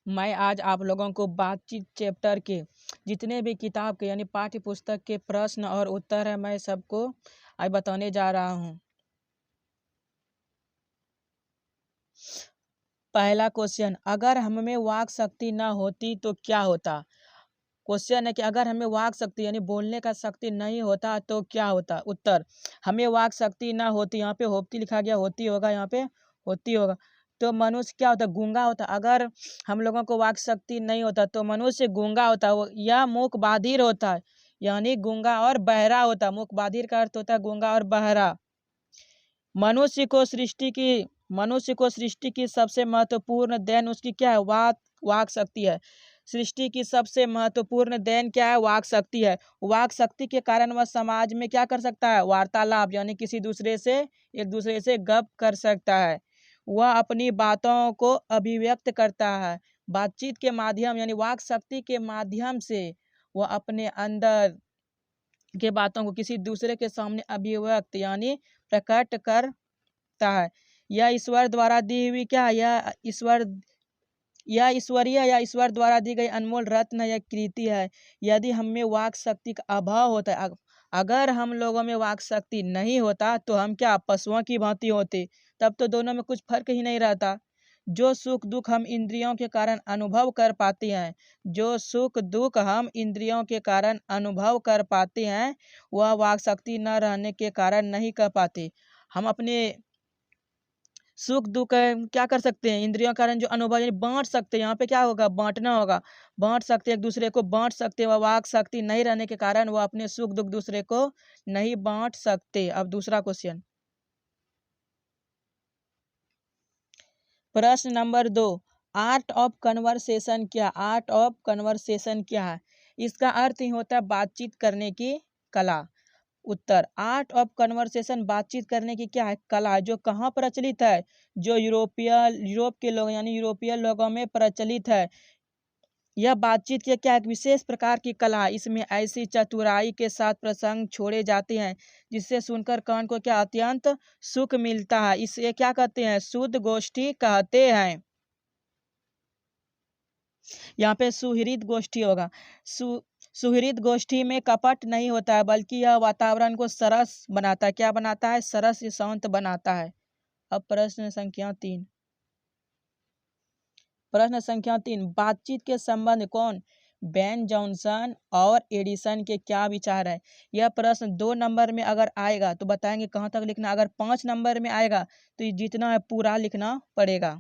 मैं आज आप लोगों को बातचीत चैप्टर के जितने भी किताब के यानी पाठ्य पुस्तक के प्रश्न और उत्तर है मैं सबको आज बताने जा रहा हूँ। पहला क्वेश्चन, अगर हम में वाक शक्ति न होती तो क्या होता। क्वेश्चन है कि अगर हमें वाक शक्ति यानी बोलने का शक्ति नहीं होता तो क्या होता। उत्तर, हमें वाक शक्ति ना होती, यहाँ पे होती लिखा गया, होती होगा, यहाँ पे होती होगा, तो मनुष्य क्या होता, गूंगा होता। अगर हम लोगों को वाक शक्ति नहीं होता तो मनुष्य गूंगा होता, वो या मूक बाधिर होता है, यानी गूंगा और बहरा होता। मूक बाधिर का अर्थ होता है गूंगा और बहरा। मनुष्य को सृष्टि की सबसे महत्वपूर्ण देन उसकी क्या है, वाक शक्ति है। सृष्टि की सबसे महत्वपूर्ण देन क्या है, वाक शक्ति है। वाक शक्ति के कारण वह समाज में क्या कर सकता है, वार्तालाप यानी किसी दूसरे से एक दूसरे से गप कर सकता है। वह अपनी बातों को अभिव्यक्त करता है। बातचीत के माध्यम यानी वाक शक्ति के माध्यम से वह अपने अंदर के बातों को किसी दूसरे के सामने अभिव्यक्त यानी प्रकट करता है। यह ईश्वर द्वारा दी हुई क्या, यह ईश्वरीय या ईश्वर द्वारा दी गई अनमोल रत्न या कृति है। यदि हम में वाक शक्ति का अभाव होता है, अगर हम लोगों में वाक शक्ति नहीं होता तो हम क्या पशुओं की भांति होते, तब तो दोनों में कुछ फर्क ही नहीं रहता। जो सुख दुख हम इंद्रियों के कारण अनुभव कर पाते हैं, जो सुख दुख हम इंद्रियों के कारण अनुभव कर पाते हैं, वह वाक शक्ति न रहने के कारण नहीं कर पाते। हम अपने सुख दुख क्या कर सकते हैं, इंद्रियों के कारण जो अनुभव यानी बांट सकते हैं। यहाँ पे क्या होगा, बांटना होगा, बांट सकते एक दूसरे को बांट सकते। वह वाक शक्ति नहीं रहने के कारण वह अपने सुख दुख दूसरे को नहीं बांट सकते। अब दूसरा क्वेश्चन, प्रश्न नंबर 2, आर्ट ऑफ कन्वर्सेशन क्या है। इसका अर्थ ही होता है बातचीत करने की कला। उत्तर, आर्ट ऑफ कन्वर्सेशन बातचीत करने की क्या है, कला है, जो कहाँ प्रचलित है, जो यूरोप के लोग यानी यूरोपीय लोगों में प्रचलित है। यह बातचीत की क्या एक विशेष प्रकार की कला है। इसमें ऐसी चतुराई के साथ प्रसंग छोड़े जाते हैं जिससे सुनकर कान को क्या अत्यंत सुख मिलता है। इसे क्या कहते हैं, शुद्ध गोष्ठी कहते हैं। यहाँ पे सुहृद गोष्ठी होगा। सुहृद गोष्ठी में कपट नहीं होता है, बल्कि यह वातावरण को सरस बनाता है। क्या बनाता है, सरस शांत बनाता है। अब प्रश्न संख्या 3, बातचीत के संबंध कौन, बेन जॉनसन और एडिसन के क्या विचार है। यह प्रश्न 2 नंबर में अगर आएगा तो बताएंगे कहाँ तक लिखना, अगर 5 नंबर में आएगा तो ये जितना है पूरा लिखना पड़ेगा।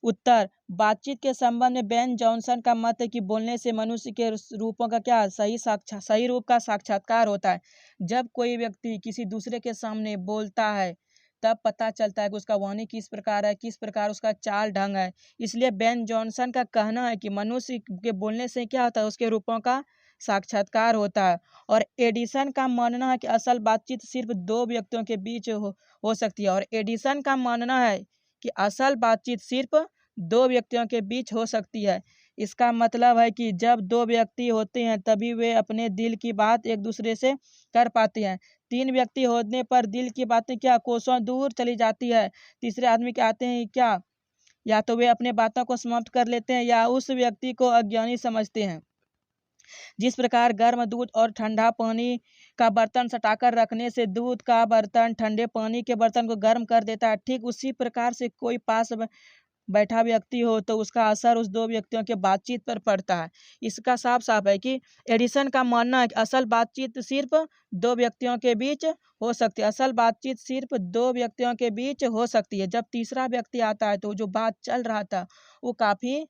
उत्तर, बातचीत के संबंध में बेन जॉनसन का मत है कि बोलने से मनुष्य के रूपों का क्या सही रूप का साक्षात्कार होता है। जब कोई व्यक्ति किसी दूसरे के सामने बोलता है तब पता चलता है कि उसका वाणी किस प्रकार है, किस प्रकार उसका चाल ढंग है। इसलिए बेन जॉनसन का कहना है कि मनुष्य के बोलने से क्या होता है, उसके रूपों का साक्षात्कार होता है। और एडिसन का मानना है कि असल बातचीत सिर्फ 2 व्यक्तियों के बीच हो सकती है। और एडिसन का मानना है कि असल बातचीत सिर्फ 2 व्यक्तियों के बीच हो सकती है। इसका मतलब है कि जब 2 व्यक्ति होते हैं तभी वे अपने दिल की बात एक दूसरे से कर पाते हैं। 3 व्यक्ति होने पर दिल की बातें क्या कोसों दूर चली जाती है। तीसरे आदमी के आते हैं क्या, या तो वे अपने बातों को समाप्त कर लेते हैं या उस व्यक्ति को अज्ञानी समझते हैं। जिस प्रकार गर्म दूध और ठंडा पानी का बर्तन सटाकर रखने से दूध का बर्तन ठंडे पानी के बर्तन को गर्म कर देता है, ठीक उसी प्रकार से कोई पास बैठा व्यक्ति हो तो उसका असर उस 2 व्यक्तियों के बातचीत पर पड़ता है। इसका साफ साफ है कि एडिसन का मानना है कि असल बातचीत सिर्फ 2 व्यक्तियों के बीच हो सकती है। असल बातचीत सिर्फ 2 व्यक्तियों के बीच हो सकती है। जब तीसरा व्यक्ति आता है तो जो बात चल रहा था वो काफी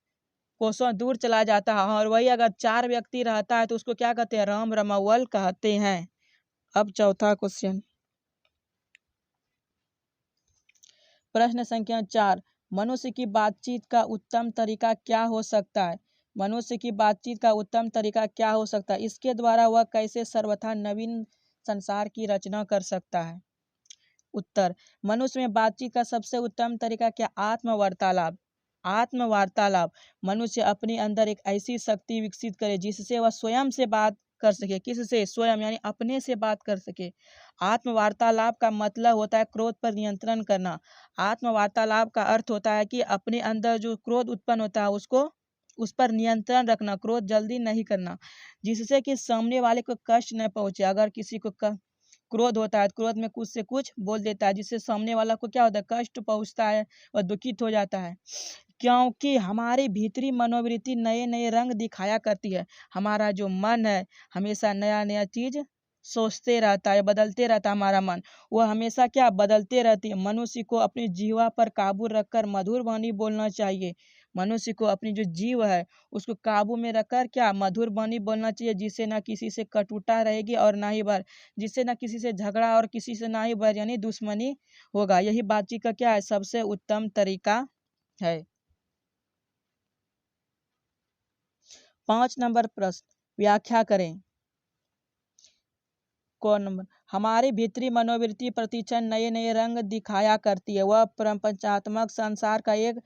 कोसों दूर चला जाता है। और वही अगर 4 व्यक्ति रहता है तो उसको क्या कहते हैं, राम रमावल कहते हैं। अब चौथा क्वेश्चन, प्रश्न संख्या 4, मनुष्य की बातचीत का उत्तम तरीका क्या हो सकता है। मनुष्य की बातचीत का उत्तम तरीका क्या हो सकता है, इसके द्वारा वह कैसे सर्वथा नवीन संसार की रचना कर सकता है। उत्तर, मनुष्य में बातचीत का सबसे उत्तम तरीका क्या, आत्मवार्तालाप। मनुष्य अपने अंदर एक ऐसी शक्ति विकसित करे जिससे वह स्वयं से बात कर सके। किससे? स्वयं यानी अपने से बात कर सके। आत्म वार्तालाप का मतलब होता है क्रोध पर नियंत्रण करना। आत्म वार्तालाप का अर्थ होता है कि अपने अंदर जो क्रोध उत्पन्न होता है उसको उस पर नियंत्रण रखना, क्रोध जल्दी नहीं करना, जिससे कि सामने वाले को कष्ट न पहुंचे। अगर किसी को क्रोध होता है, क्रोध में कुछ से कुछ बोल देता है जिससे सामने वाला को क्या होता है, कष्ट पहुंचता है और दुखित हो जाता है। क्योंकि हमारी भीतरी मनोवृत्ति नए नए रंग दिखाया करती है। हमारा जो मन है हमेशा नया नया चीज सोचते रहता है, बदलते रहता है। हमारा मन वह हमेशा क्या बदलते रहती है। मनुष्य को अपनी जीवा पर काबू रखकर मधुर वाणी बोलना चाहिए। मनुष्य को अपनी जो जीव है उसको काबू में रखकर क्या मधुर वाणी बोलना चाहिए, जिससे ना किसी से कटुता रहेगी और ना ही बैर, जिससे ना किसी से झगड़ा और किसी से ना ही बैर यानी दुश्मनी होगा। यही बातचीत का क्या है, सबसे उत्तम तरीका है। 5 नंबर प्रश्न, व्याख्या करें। कौन नंबर? हमारी भीतरी मनोवृत्ति प्रतिक्षण नए नए रंग दिखाया करती है। वह प्रपंचात्मक संसार का एक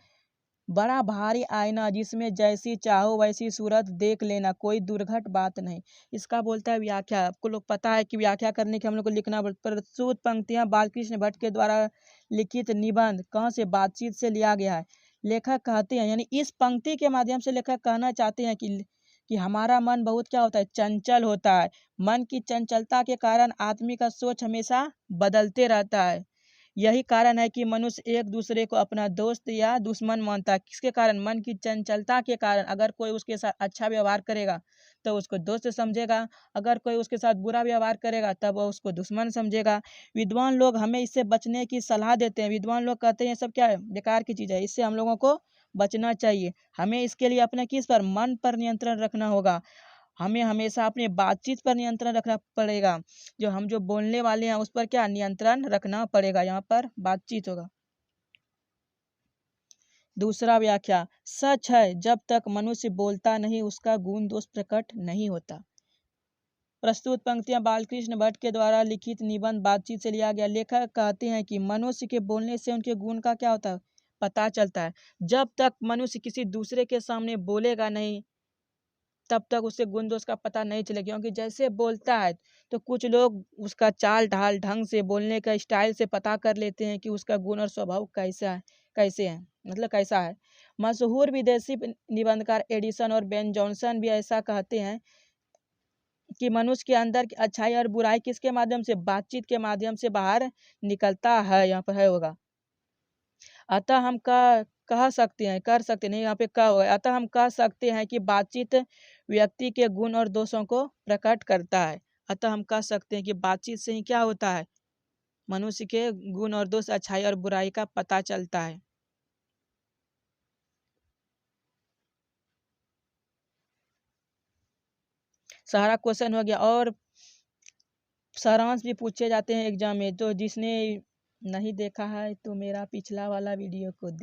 बड़ा भारी आईना, जिसमें जैसी चाहो वैसी सूरत देख लेना, कोई दुर्घट बात नहीं। इसका बोलता है व्याख्या। आपको लोग पता है कि व्याख्या करने के हम लोग को लिखना प्रस्तुत पंक्तियां बालकृष्ण भट्ट के द्वारा लिखित निबंध कहाँ से? बातचीत से लिया गया है। लेखक कहते हैं यानी इस पंक्ति के माध्यम से लेखक कहना चाहते हैं कि हमारा मन बहुत क्या होता है, चंचल होता है। मन की चंचलता के कारण आदमी का सोच हमेशा बदलते रहता है। यही कारण है कि मनुष्य एक दूसरे को अपना दोस्त या दुश्मन मानता है। किसके कारण? मन की चंचलता के कारण। अगर कोई उसके साथ अच्छा व्यवहार करेगा तो उसको दोस्त समझेगा, अगर कोई उसके साथ बुरा व्यवहार करेगा तब वह उसको दुश्मन समझेगा। विद्वान लोग हमें इससे बचने की सलाह देते हैं। विद्वान लोग कहते हैं ये सब क्या है, बेकार की चीज है, इससे हम लोगों को बचना चाहिए। हमें इसके लिए अपने किस पर, मन पर नियंत्रण रखना होगा। हमें हमेशा अपनी बातचीत पर नियंत्रण रखना पड़ेगा। जो बोलने वाले हैं उस पर क्या नियंत्रण रखना पड़ेगा। यहाँ पर बातचीत होगा। दूसरा व्याख्या, सच है जब तक मनुष्य बोलता नहीं उसका गुण दोष प्रकट नहीं होता। प्रस्तुत पंक्तियां बालकृष्ण भट्ट के द्वारा लिखित निबंध बातचीत से लिया गया। लेखक कहते हैं कि मनुष्य के बोलने से उनके गुण का क्या होता है, पता चलता है। जब तक मनुष्य किसी दूसरे के सामने बोलेगा नहीं तब तक उससे गुण दोष का पता नहीं चलेगा। क्योंकि जैसे बोलता है तो कुछ लोग उसका चाल ढाल ढंग से बोलने का स्टाइल से पता कर लेते हैं कि उसका गुण और स्वभाव कैसे है, मतलब कैसा है। मशहूर विदेशी निबंधकार एडिसन और बेन जॉनसन भी ऐसा कहते हैं कि मनुष्य के अंदर की अच्छाई और बुराई किसके माध्यम से, बातचीत के माध्यम से बाहर निकलता है। यहाँ पर है होगा। अतः हम कह सकते हैं, कर सकते नहीं, यहाँ पे कह होगा। अतः हम कह सकते हैं कि बातचीत व्यक्ति के गुण और दोषों को प्रकट करता है। अतः हम कह सकते हैं कि बातचीत से ही क्या होता है, मनुष्य के गुण और दोष, अच्छाई और बुराई का पता चलता है। सारा क्वेश्चन हो गया और सारांश भी पूछे जाते हैं एग्जाम में। तो जिसने नहीं देखा है तो मेरा पिछला वाला वीडियो को देख